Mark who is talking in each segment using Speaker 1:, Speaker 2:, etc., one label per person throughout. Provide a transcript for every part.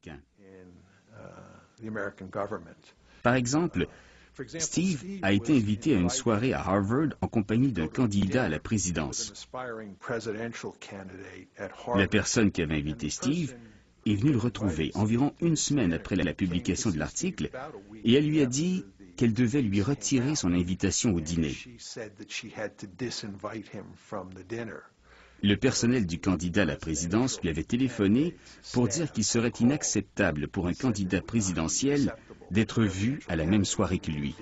Speaker 1: américain. Par exemple, Steve a été invité à une soirée à Harvard en compagnie d'un candidat à la présidence. La personne qui avait invité Steve est venue le retrouver environ une semaine après la publication de l'article et elle lui a dit qu'elle devait lui retirer son invitation au dîner. Le personnel du candidat à la présidence lui avait téléphoné pour dire qu'il serait inacceptable pour un candidat présidentiel d'être vu à la même soirée que lui.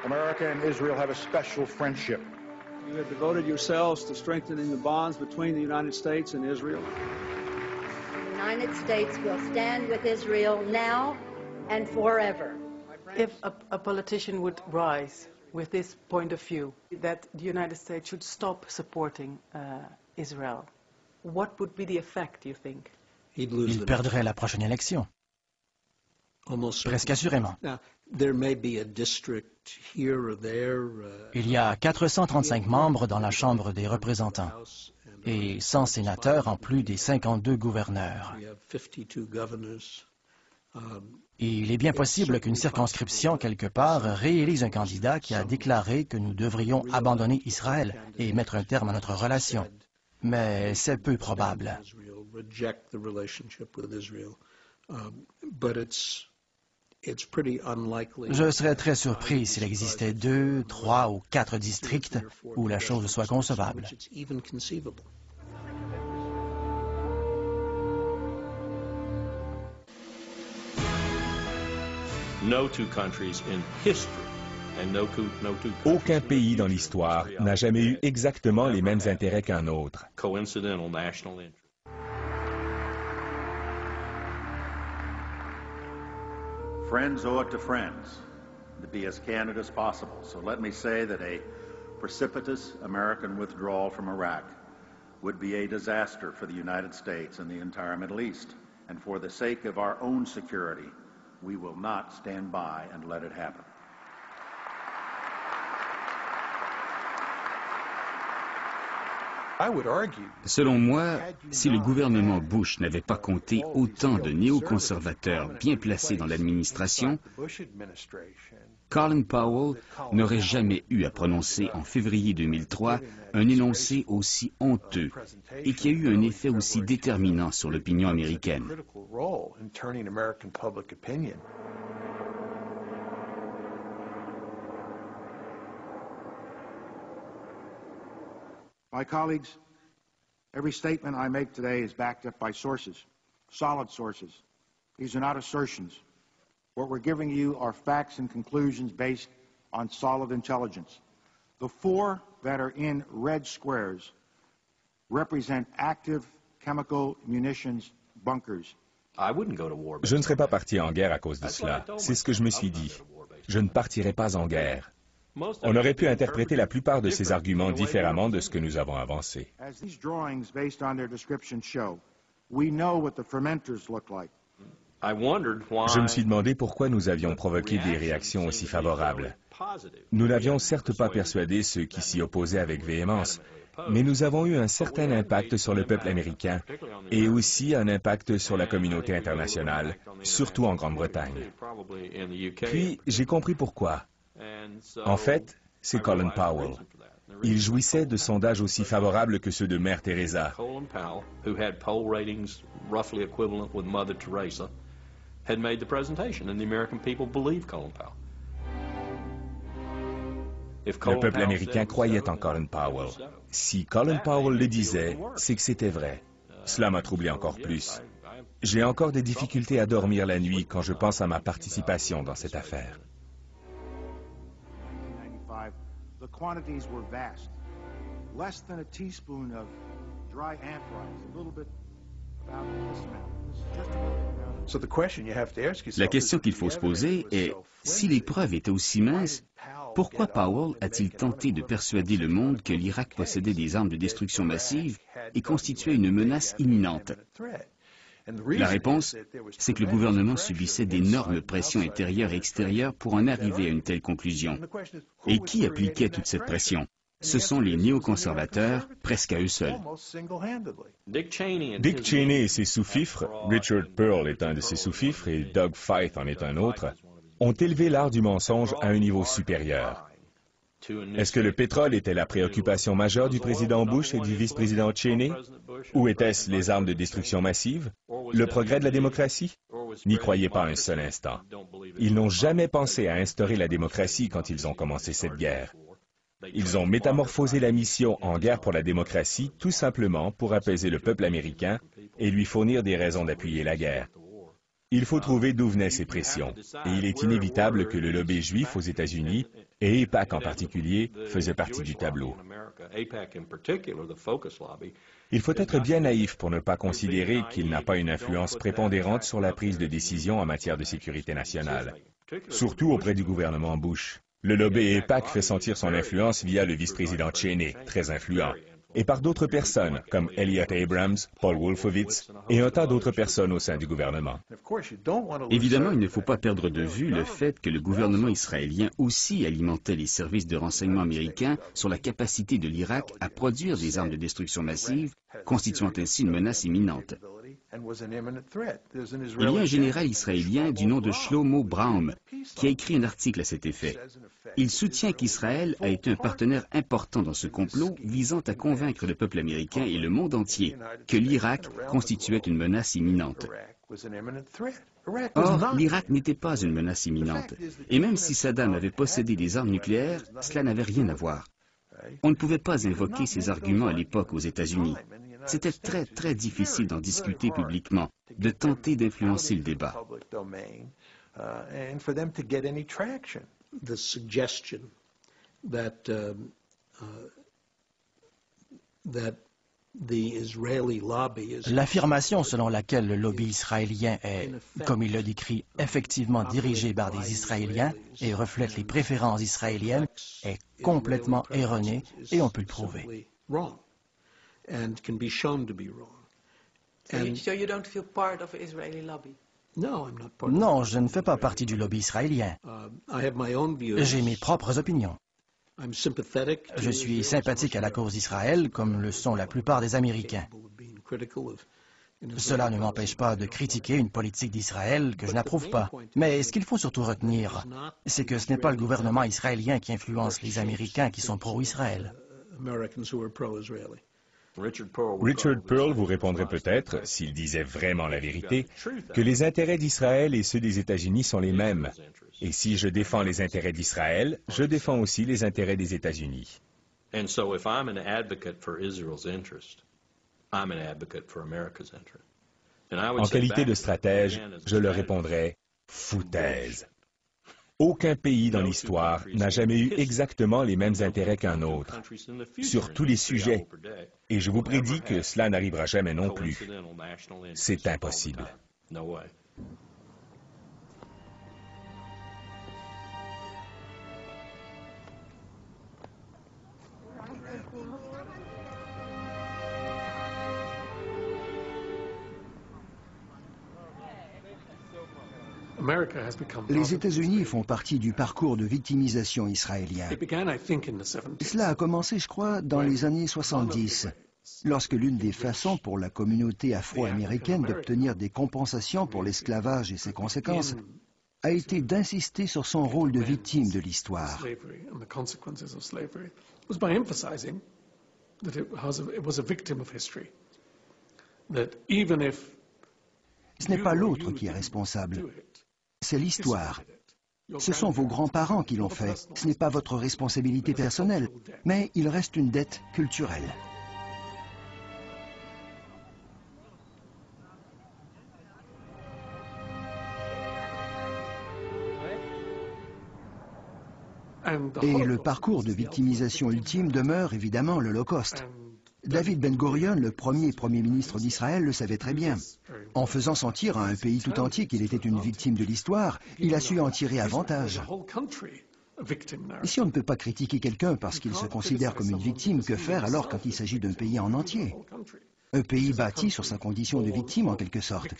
Speaker 2: America and Israel have a special friendship. You have devoted yourselves to strengthening the bonds between the United States and Israel.
Speaker 3: The United States will stand with Israel now and forever.
Speaker 4: If a politician would rise with this point of view, that the United States should stop supporting Israel, what would be the effect, you think?
Speaker 5: Il perdrait la prochaine élection. Presque assurément. Il y a 435 membres dans la Chambre des représentants et 100 sénateurs en plus des 52 gouverneurs. Et il est bien possible qu'une circonscription quelque part réélise un candidat qui a déclaré que nous devrions abandonner Israël et mettre un terme à notre relation. Mais c'est peu probable. Je serais très surpris s'il existait 2, 3 ou 4 districts où la chose soit concevable.
Speaker 6: Aucun pays dans l'histoire n'a jamais eu exactement les mêmes intérêts qu'un autre.
Speaker 7: Friends owe it to friends to be as candid as possible. So let me say that a precipitous American withdrawal from Iraq would be a disaster for the United States and the entire Middle East. And for the sake of our own security, we will not stand by and let it happen.
Speaker 1: Selon moi, si le gouvernement Bush n'avait pas compté autant de néoconservateurs bien placés dans l'administration, Colin Powell n'aurait jamais eu à prononcer en février 2003 un énoncé aussi honteux et qui a eu un effet aussi déterminant sur l'opinion américaine.
Speaker 2: My colleagues, every statement I make today is backed up by sources, solid sources. These are not assertions. What we're giving you are facts and conclusions based on solid intelligence. The 4 that are in red squares represent active chemical munitions bunkers.
Speaker 6: Je ne serais pas parti en guerre à cause de cela. C'est ce que je me suis dit. Je ne partirai pas en guerre. On aurait pu interpréter la plupart de ces arguments différemment de ce que nous avons avancé. Je me suis demandé pourquoi nous avions provoqué des réactions aussi favorables. Nous n'avions certes pas persuadé ceux qui s'y opposaient avec véhémence, mais nous avons eu un certain impact sur le peuple américain et aussi un impact sur la communauté internationale, surtout en Grande-Bretagne. Puis, j'ai compris pourquoi. En fait, c'est Colin Powell. Il jouissait de sondages aussi favorables que ceux de Mère Teresa. Le peuple américain croyait en Colin Powell. Si Colin Powell le disait, c'est que c'était vrai. Cela m'a troublé encore plus. J'ai encore des difficultés à dormir la nuit quand je pense à ma participation dans cette affaire.
Speaker 2: The quantities were vast. Less than a teaspoon of dry anthrax, a little bit about this amount.
Speaker 1: La question qu'il faut se poser est, si les preuves étaient aussi minces, pourquoi Powell a-t-il tenté de persuader le monde que l'Irak possédait des armes de destruction massive et constituait une menace imminente? La réponse, c'est que le gouvernement subissait d'énormes pressions intérieures et extérieures pour en arriver à une telle conclusion. Et qui appliquait toute cette pression? ce sont les néoconservateurs, presque à eux seuls.
Speaker 6: Dick Cheney et ses sous-fifres, Richard Pearl est un de ses sous-fifres et Doug Feith en est un autre, ont élevé l'art du mensonge à un niveau supérieur. Est-ce que le pétrole était la préoccupation majeure du président Bush et du vice-président Cheney? Ou était-ce les armes de destruction massive? Le progrès de la démocratie? N'y croyez pas un seul instant. Ils n'ont jamais pensé à instaurer la démocratie quand ils ont commencé cette guerre. Ils ont métamorphosé la mission en guerre pour la démocratie tout simplement pour apaiser le peuple américain et lui fournir des raisons d'appuyer la guerre. Il faut trouver d'où venaient ces pressions, et il est inévitable que le lobby juif aux États-Unis, et AIPAC en particulier, faisait partie du tableau. Il faut être bien naïf pour ne pas considérer qu'il n'a pas une influence prépondérante sur la prise de décision en matière de sécurité nationale, surtout auprès du gouvernement Bush. Le lobby AIPAC fait sentir son influence via le vice-président Cheney, très influent, et par d'autres personnes, comme Elliott Abrams, Paul Wolfowitz, et un tas d'autres personnes au sein du gouvernement.
Speaker 1: Évidemment, il ne faut pas perdre de vue le fait que le gouvernement israélien aussi alimentait les services de renseignement américains sur la capacité de l'Irak à produire des armes de destruction massive, constituant ainsi une menace imminente. Il y a un général israélien du nom de Shlomo Braun qui a écrit un article à cet effet. Il soutient qu'Israël a été un partenaire important dans ce complot visant à convaincre le peuple américain et le monde entier que l'Irak constituait une menace imminente. Or, l'Irak n'était pas une menace imminente. Et même si Saddam avait possédé des armes nucléaires, cela n'avait rien à voir. On ne pouvait pas invoquer ces arguments à l'époque aux États-Unis. C'était très, très difficile d'en discuter publiquement, de tenter d'influencer le débat.
Speaker 5: L'affirmation selon laquelle le lobby israélien est, comme il le décrit, effectivement dirigé par des Israéliens et reflète les préférences israéliennes est complètement erronée et on peut le prouver.
Speaker 4: So you don't feel part of the Israeli lobby?
Speaker 5: Non, je ne fais pas partie du lobby israélien. J'ai mes propres opinions. Je suis sympathique à la cause d'Israël, comme le sont la plupart des Américains. Cela ne m'empêche pas de critiquer une politique d'Israël que je n'approuve pas. Mais ce qu'il faut surtout retenir, c'est que ce n'est pas le gouvernement israélien qui influence les Américains qui sont pro-Israël.
Speaker 6: Richard Pearl vous répondrait peut-être, s'il disait vraiment la vérité, que les intérêts d'Israël et ceux des États-Unis sont les mêmes. Et si je défends les intérêts d'Israël, je défends aussi les intérêts des États-Unis. En qualité de stratège, je leur répondrais « foutaise ». Aucun pays dans l'histoire n'a jamais eu exactement les mêmes intérêts qu'un autre, sur tous les sujets, et je vous prédis que cela n'arrivera jamais non plus. C'est impossible.
Speaker 8: Les États-Unis font partie du parcours de victimisation israélien. Cela a commencé, je crois, dans les années 70, lorsque l'une des façons pour la communauté afro-américaine d'obtenir des compensations pour l'esclavage et ses conséquences a été d'insister sur son rôle de victime de l'histoire. Ce n'est pas l'autre qui est responsable. C'est l'histoire. Ce sont vos grands-parents qui l'ont fait. Ce n'est pas votre responsabilité personnelle, mais il reste une dette culturelle. Et le parcours de victimisation ultime demeure évidemment l'Holocauste. David Ben-Gurion, le premier ministre d'Israël, le savait très bien. En faisant sentir à un pays tout entier qu'il était une victime de l'histoire, il a su en tirer avantage. Et si on ne peut pas critiquer quelqu'un parce qu'il se considère comme une victime, que faire alors quand il s'agit d'un pays en entier? Un pays bâti sur sa condition de victime en quelque sorte.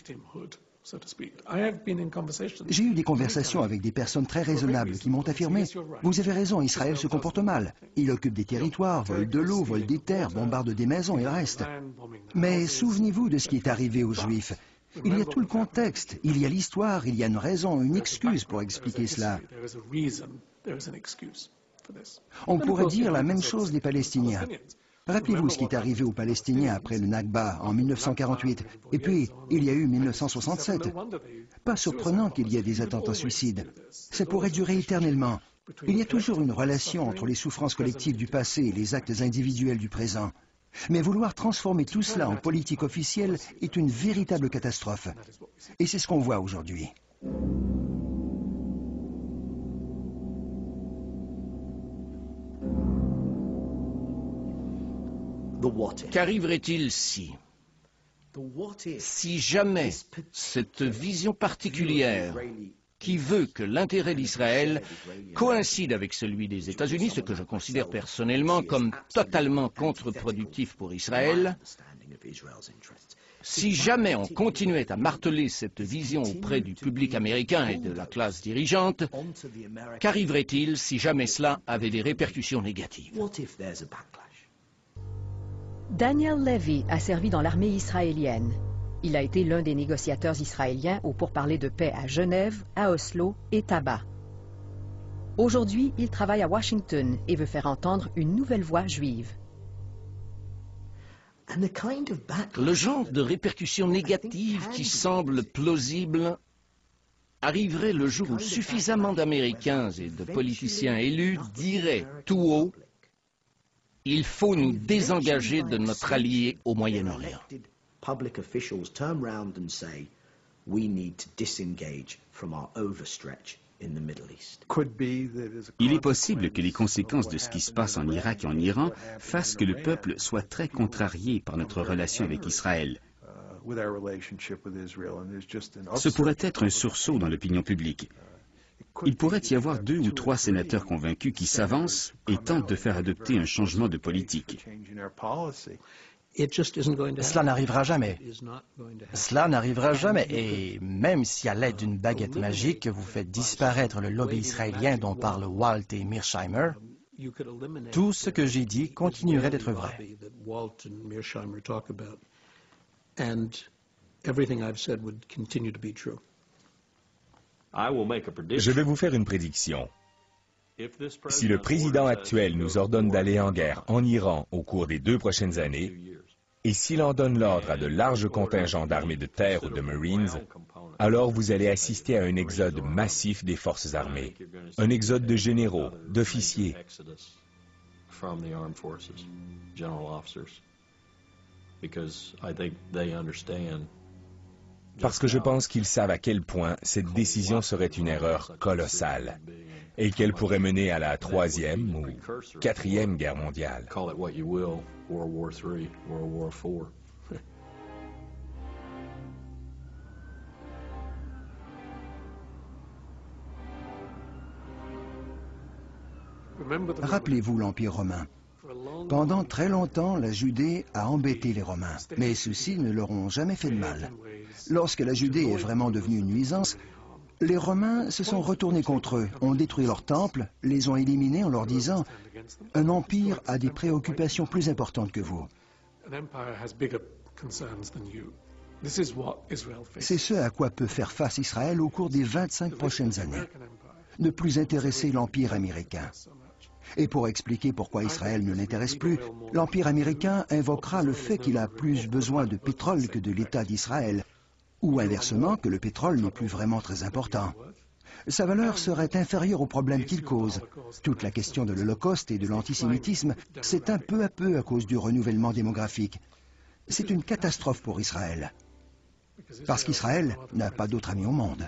Speaker 8: J'ai eu des conversations avec des personnes très raisonnables qui m'ont affirmé « Vous avez raison, Israël se comporte mal. Il occupe des territoires, vole de l'eau, vole des terres, bombarde des maisons et le reste. » Mais souvenez-vous de ce qui est arrivé aux Juifs. Il y a tout le contexte, il y a l'histoire, il y a une raison, une excuse pour expliquer cela. On pourrait dire la même chose des Palestiniens. Rappelez-vous ce qui est arrivé aux Palestiniens après le Nakba en 1948. Et puis, il y a eu 1967. Pas surprenant qu'il y ait des attentats suicides. Ça pourrait durer éternellement. Il y a toujours une relation entre les souffrances collectives du passé et les actes individuels du présent. Mais vouloir transformer tout cela en politique officielle est une véritable catastrophe. Et c'est ce qu'on voit aujourd'hui.
Speaker 9: Qu'arriverait-il si jamais cette vision particulière qui veut que l'intérêt d'Israël coïncide avec celui des États-Unis, ce que je considère personnellement comme totalement contre-productif pour Israël, si jamais on continuait à marteler cette vision auprès du public américain et de la classe dirigeante, qu'arriverait-il si jamais cela avait des répercussions négatives?
Speaker 10: Daniel Levy a servi dans l'armée israélienne. Il a été l'un des négociateurs israéliens aux pourparlers de paix à Genève, à Oslo et Taba. Aujourd'hui, il travaille à Washington et veut faire entendre une nouvelle voix juive.
Speaker 9: Le genre de répercussions négatives qui semble plausible arriverait le jour où suffisamment d'Américains et de politiciens élus diraient tout haut: il faut nous désengager de notre allié au Moyen-Orient.
Speaker 1: Il est possible que les conséquences de ce qui se passe en Irak et en Iran fassent que le peuple soit très contrarié par notre relation avec Israël. Ce pourrait être un sursaut dans l'opinion publique. Il pourrait y avoir 2 ou 3 sénateurs convaincus qui s'avancent et tentent de faire adopter un changement de politique.
Speaker 5: Cela n'arrivera jamais. Cela n'arrivera jamais. Et même si à l'aide d'une baguette magique, vous faites disparaître le lobby israélien dont parlent Walt et Mearsheimer, tout ce que j'ai dit continuerait d'être vrai.
Speaker 6: Je vais vous faire une prédiction. Si le président actuel nous ordonne d'aller en guerre en Iran au cours des 2 prochaines années, et s'il en donne l'ordre à de larges contingents d'armées de terre ou de Marines, alors vous allez assister à un exode massif des forces armées, un exode de généraux, d'officiers. Parce que je pense qu'ils savent à quel point cette décision serait une erreur colossale et qu'elle pourrait mener à la 3e ou 4e guerre mondiale.
Speaker 8: Rappelez-vous l'Empire romain. Pendant très longtemps, la Judée a embêté les Romains, mais ceux-ci ne leur ont jamais fait de mal. Lorsque la Judée est vraiment devenue une nuisance, les Romains se sont retournés contre eux, ont détruit leurs temples, les ont éliminés en leur disant « Un empire a des préoccupations plus importantes que vous ». C'est ce à quoi peut faire face Israël au cours des 25 prochaines années. Ne plus intéresser l'Empire américain. Et pour expliquer pourquoi Israël ne l'intéresse plus, l'Empire américain invoquera le fait qu'il a plus besoin de pétrole que de l'État d'Israël, ou inversement que le pétrole n'est plus vraiment très important. Sa valeur serait inférieure aux problèmes qu'il cause. Toute la question de l'Holocauste et de l'antisémitisme s'éteint peu à peu à cause du renouvellement démographique. C'est une catastrophe pour Israël. Parce qu'Israël n'a pas d'autre ami au monde.